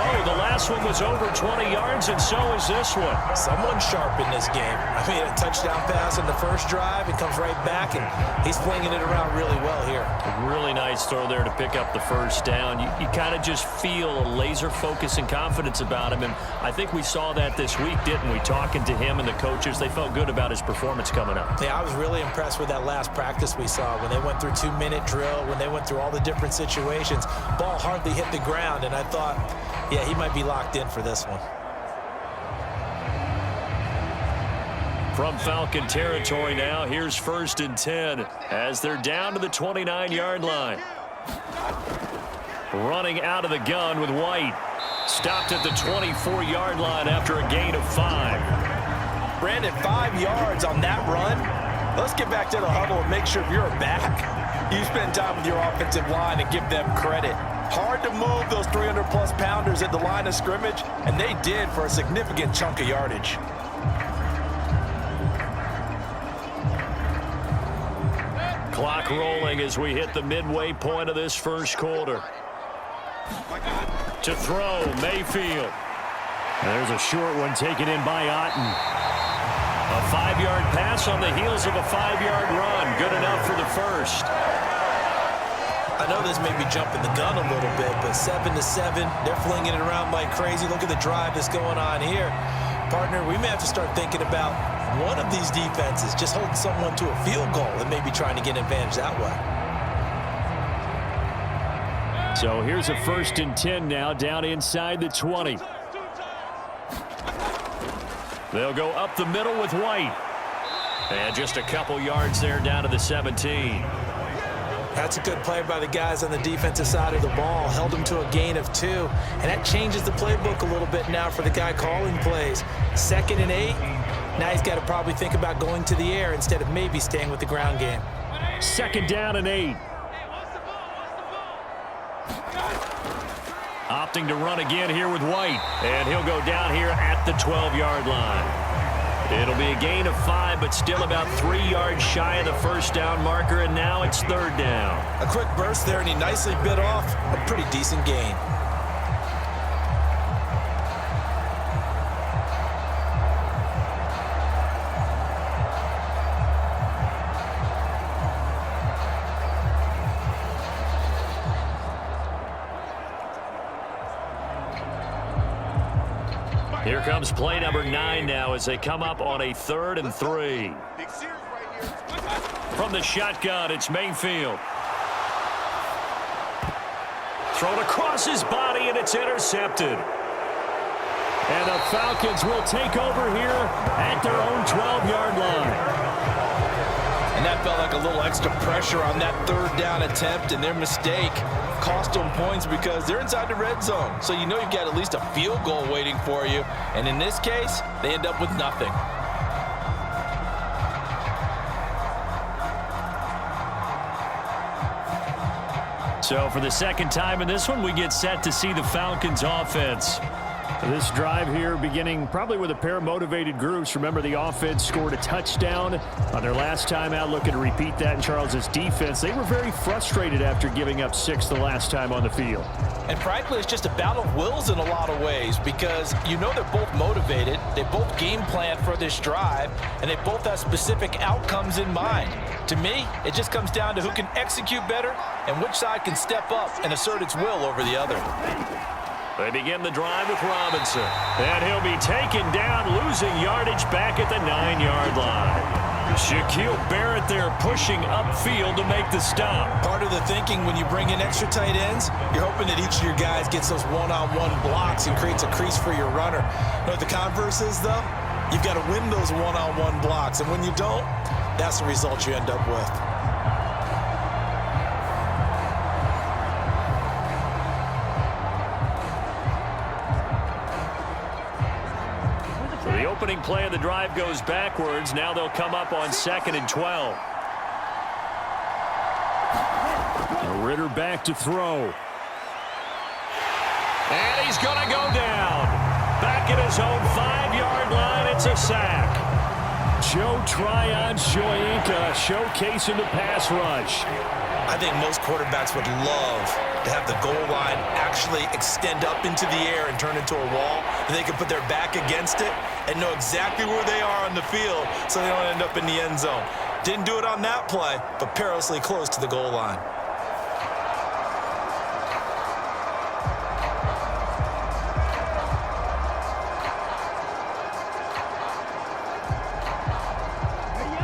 row. The last one was over 20 yards, and so is this one. Someone sharp in this game. I mean, a touchdown pass on the first drive. It comes right back, and he's flinging it around really well here. A really nice throw there to pick up the first down. You kind of just feel a laser focus and confidence about him, and I think we saw that this week, didn't we? Talking to him and the coaches, they felt good about his performance coming up. Yeah, I was really impressed with that last practice we saw when they went through 2-minute drill, when they went through all the different situations. Ball hardly hit the ground, and I thought, yeah, he might be locked in for this one. From Falcon territory now, here's 1st and 10 as they're down to the 29-yard line. Running out of the gun with White. Stopped at the 24-yard line after a gain of 5. Brandon, 5 yards on that run. Let's get back to the huddle and make sure if you're back, you spend time with your offensive line and give them credit. Hard to move those 300-plus pounders at the line of scrimmage, and they did for a significant chunk of yardage. Clock rolling as we hit the midway point of this first quarter. To throw, Mayfield. There's a short one taken in by Otten. A 5-yard pass on the heels of a 5-yard run. Good enough for the first. I know this may be jumping the gun a little bit, but 7-7, they're flinging it around like crazy. Look at the drive that's going on here. Partner, we may have to start thinking about one of these defenses just holding someone to a field goal and maybe trying to get an advantage that way. So here's a 1st and 10 now, down inside the 20. They'll go up the middle with White. And just a couple yards there down to the 17. That's a good play by the guys on the defensive side of the ball. Held them to a gain of 2. And that changes the playbook a little bit now for the guy calling plays. 2nd and 8. Now he's got to probably think about going to the air instead of maybe staying with the ground game. 2nd down and 8. Opting to run again here with White. And he'll go down here at the 12-yard line. It'll be a gain of 5, but still about 3 yards shy of the first down marker, and now it's 3rd down. A quick burst there, and he nicely bit off a pretty decent gain. Here comes play number 9 now as they come up on a 3rd and 3. From the shotgun, it's Mayfield. Thrown across his body, and it's intercepted. And the Falcons will take over here at their own 12-yard line. And that felt like a little extra pressure on that 3rd down attempt, and their mistake cost them points because they're inside the red zone. So you know you've got at least a field goal waiting for you. And in this case, they end up with nothing. So for the 2nd time in this one, we get set to see the Falcons offense. This drive here beginning probably with a pair of motivated groups. Remember, the offense scored a touchdown on their last time out, looking to repeat that in Charles's defense. They were very frustrated after giving up 6 the last time on the field. And frankly, it's just a battle of wills in a lot of ways because you know they're both motivated, they both game plan for this drive, and they both have specific outcomes in mind. To me, it just comes down to who can execute better and which side can step up and assert its will over the other. They begin the drive with Robinson. And he'll be taken down, losing yardage back at the 9-yard line. Shaquille Barrett there pushing upfield to make the stop. Part of the thinking when you bring in extra tight ends, you're hoping that each of your guys gets those one-on-one blocks and creates a crease for your runner. You know what the converse is, though? You've got to win those one-on-one blocks, and when you don't, that's the result you end up with. The opening play of the drive goes backwards. Now they'll come up on 2nd and 12. Ritter back to throw. And he's going to go down. Back at his own 5-yard line, it's a sack. Joe Tryon-Shoyinka showcasing the pass rush. I think most quarterbacks would love to have the goal line actually extend up into the air and turn into a wall, and they can put their back against it and know exactly where they are on the field so they don't end up in the end zone. Didn't do it on that play, but perilously close to the goal line.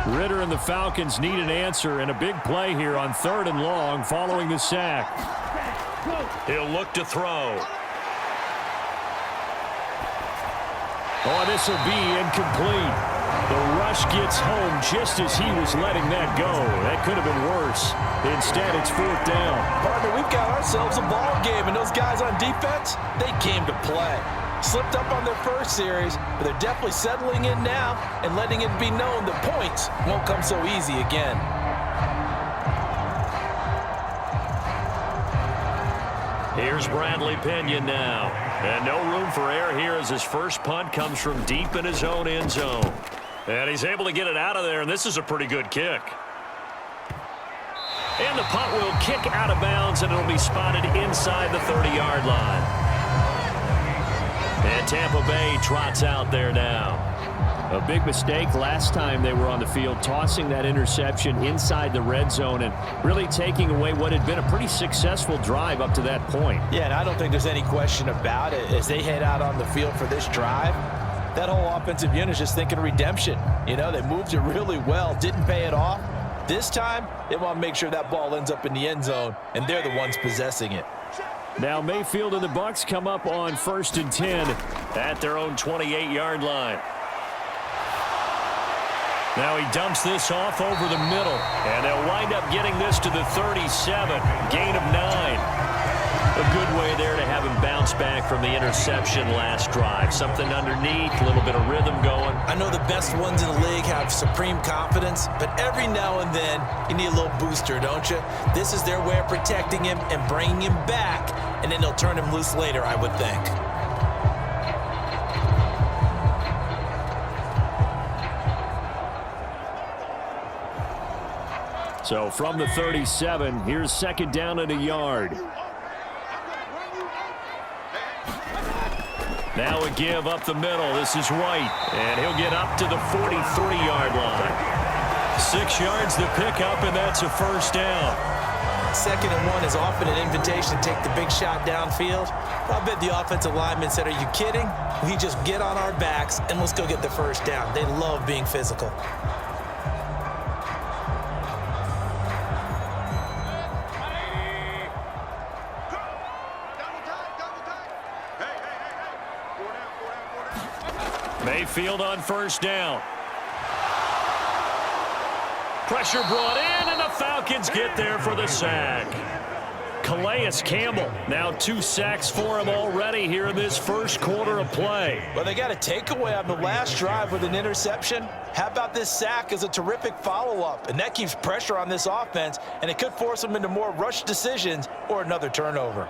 Ritter and the Falcons need an answer, and a big play here on 3rd and long following the sack. He'll look to throw. Oh, this will be incomplete. The rush gets home just as he was letting that go. That could have been worse. Instead, it's 4th down. Partner, we've got ourselves a ball game, and those guys on defense, they came to play. Slipped up on their first series, but they're definitely settling in now and letting it be known that points won't come so easy again. Here's Bradley Pinion now. And no room for error here as his first punt comes from deep in his own end zone. And he's able to get it out of there, and this is a pretty good kick. And the punt will kick out of bounds, and it'll be spotted inside the 30-yard line. And Tampa Bay trots out there now. A big mistake last time they were on the field, tossing that interception inside the red zone and really taking away what had been a pretty successful drive up to that point. Yeah, and I don't think there's any question about it. As they head out on the field for this drive, that whole offensive unit is just thinking redemption. You know, they moved it really well, didn't pay it off. This time, they want to make sure that ball ends up in the end zone, and they're the ones possessing it. Now Mayfield and the Bucs come up on 1st and 10 at their own 28-yard line. Now he dumps this off over the middle, and they'll wind up getting this to the 37, gain of 9. A good way there to have him bounce back from the interception last drive. Something underneath, a little bit of rhythm going. I know the best ones in the league have supreme confidence, but every now and then you need a little booster, don't you? This is their way of protecting him and bringing him back, and then they'll turn him loose later, I would think. So from the 37, here's 2nd down and a yard. Now a give up the middle. This is White, and he'll get up to the 43-yard line. 6 yards to pick up, and that's a 1st down. 2nd and 1 is often an invitation to take the big shot downfield. I bet the offensive lineman said, "Are you kidding? We just get on our backs, and let's go get the 1st down." They love being physical. Mayfield on 1st down. Pressure brought in, and the Falcons get there for the sack. Calais Campbell, now 2 sacks for him already here in this first quarter of play. Well, they got a takeaway on the last drive with an interception. How about this sack as a terrific follow-up? And that keeps pressure on this offense, and it could force them into more rush decisions or another turnover.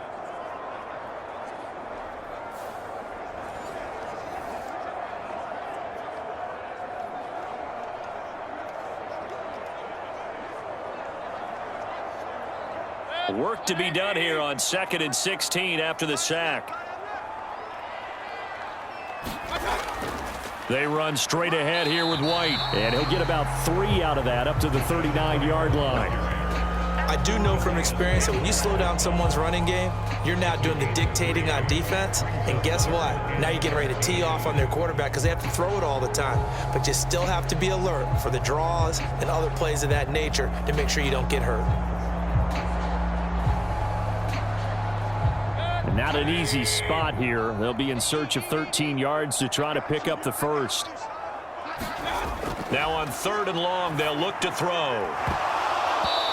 Work to be done here on 2nd and 16 after the sack. They run straight ahead here with White, and he'll get about 3 out of that up to the 39-yard line. I do know from experience that when you slow down someone's running game, you're now doing the dictating on defense, and guess what? Now you're getting ready to tee off on their quarterback because they have to throw it all the time. But you still have to be alert for the draws and other plays of that nature to make sure you don't get hurt. Not an easy spot here. They'll be in search of 13 yards to try to pick up the 1st. Now on 3rd and long, they'll look to throw.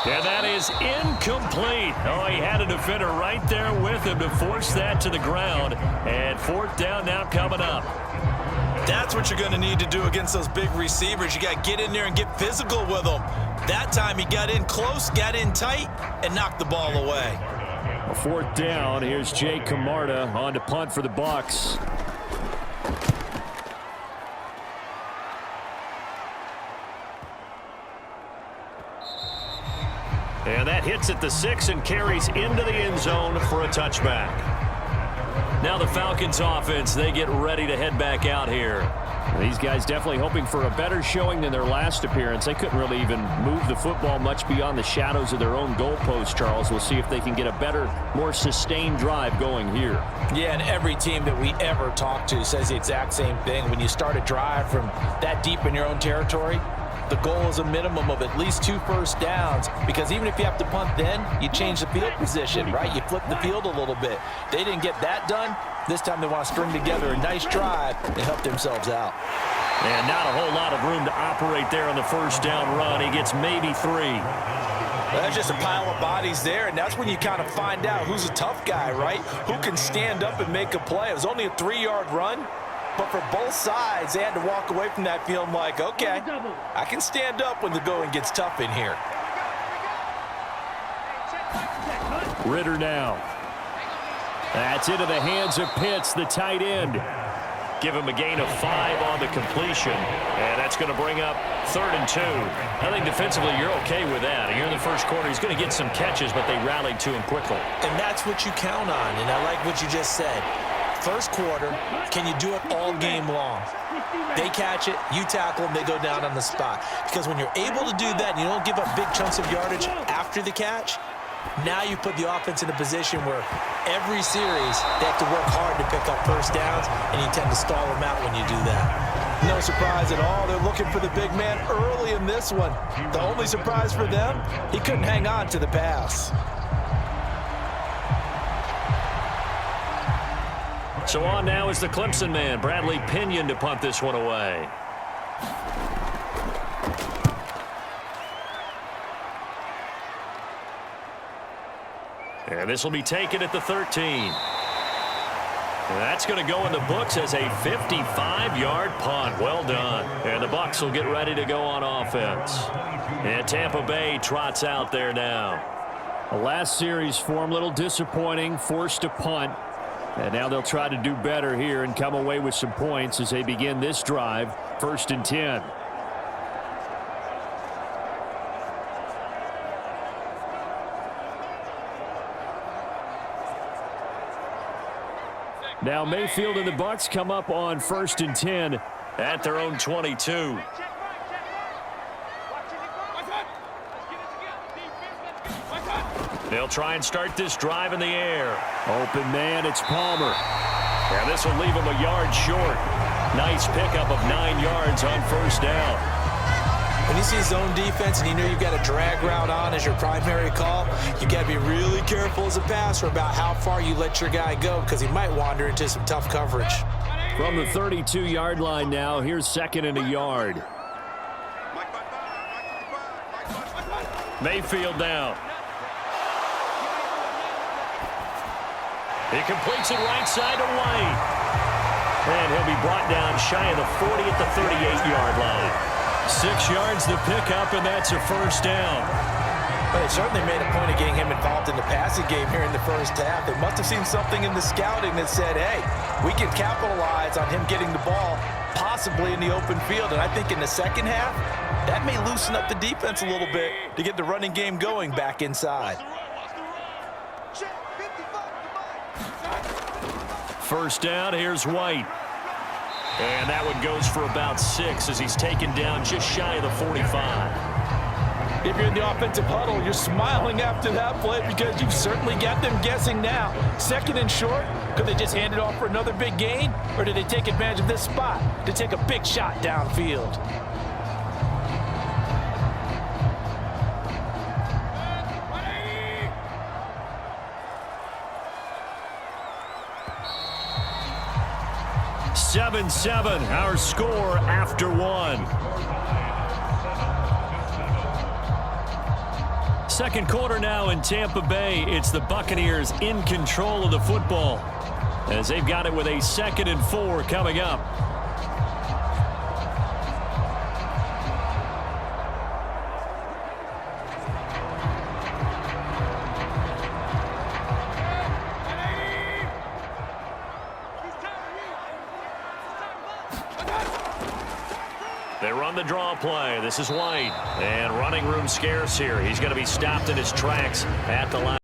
And that is incomplete. Oh, he had a defender right there with him to force that to the ground. And 4th down now coming up. That's what you're going to need to do against those big receivers. You got to get in there and get physical with them. That time he got in close, got in tight, and knocked the ball away. A 4th down. Here's Jay Camarda on to punt for the Bucs. And that hits at the 6 and carries into the end zone for a touchback. Now the Falcons offense, they get ready to head back out here. These guys definitely hoping for a better showing than their last appearance. They couldn't really even move the football much beyond the shadows of their own goalpost, Charles. We'll see if they can get a better, more sustained drive going here. Yeah, and every team that we ever talk to says the exact same thing. When you start a drive from that deep in your own territory, the goal is a minimum of at least 2 first downs, because even if you have to punt then, you change the field position, right? You flip the field a little bit. They didn't get that done. This time they want to string together a nice drive and help themselves out. And not a whole lot of room to operate there on the first down run. He gets maybe 3. That's just a pile of bodies there, and that's when you kind of find out who's a tough guy, right? Who can stand up and make a play. It was only a 3-yard run. But for both sides, they had to walk away from that feeling like, okay, I can stand up when the going gets tough in here. Ritter now. That's into the hands of Pitts, the tight end. Give him a gain of 5 on the completion. And that's going to bring up 3rd and 2. I think defensively you're okay with that. Here in the first quarter, he's going to get some catches, but they rallied to him quickly. And that's what you count on, and I like what you just said. First quarter, can you do it all game long? They catch it, you tackle them, they go down on the spot. Because when you're able to do that and you don't give up big chunks of yardage after the catch, now you put the offense in a position where every series they have to work hard to pick up first downs, and you tend to stall them out when you do that. No surprise at all. They're looking for the big man early in this one. The only surprise for them, he couldn't hang on to the pass. So on now is the Clemson man, Bradley Pinion, to punt this one away. And this will be taken at the 13. And that's going to go in the books as a 55-yard punt. Well done. And the Bucs will get ready to go on offense. And Tampa Bay trots out there now. The last series for him, a little disappointing, forced to punt. And now they'll try to do better here and come away with some points as they begin this drive, 1st and 10. Now Mayfield and the Bucs come up on 1st and 10 at their own 22. They'll try and start this drive in the air. Open man, it's Palmer. And this will leave him a yard short. Nice pickup of 9 yards on 1st down. When you see zone defense and you know you've got a drag route on as your primary call, you got to be really careful as a passer about how far you let your guy go, because he might wander into some tough coverage. From the 32-yard line now, here's 2nd and a yard. Mayfield down. He completes it right side to White. And he'll be brought down shy of the 40 at the 38-yard line. 6 yards to pick up, and that's a 1st down. Well, they certainly made a point of getting him involved in the passing game here in the first half. They must have seen something in the scouting that said, hey, we can capitalize on him getting the ball possibly in the open field. And I think in the second half, that may loosen up the defense a little bit to get the running game going back inside. 1st down, here's White. And that one goes for about 6 as he's taken down just shy of the 45. If you're in the offensive huddle, you're smiling after that play because you've certainly got them guessing now. 2nd and short, could they just hand it off for another big gain? Or did they take advantage of this spot to take a big shot downfield? Seven, our score after 1. 2nd quarter now in Tampa Bay. It's the Buccaneers in control of the football as they've got it with a 2nd and 4 coming up. They run the draw play. This is White. And running room scarce here. He's going to be stopped in his tracks at the line.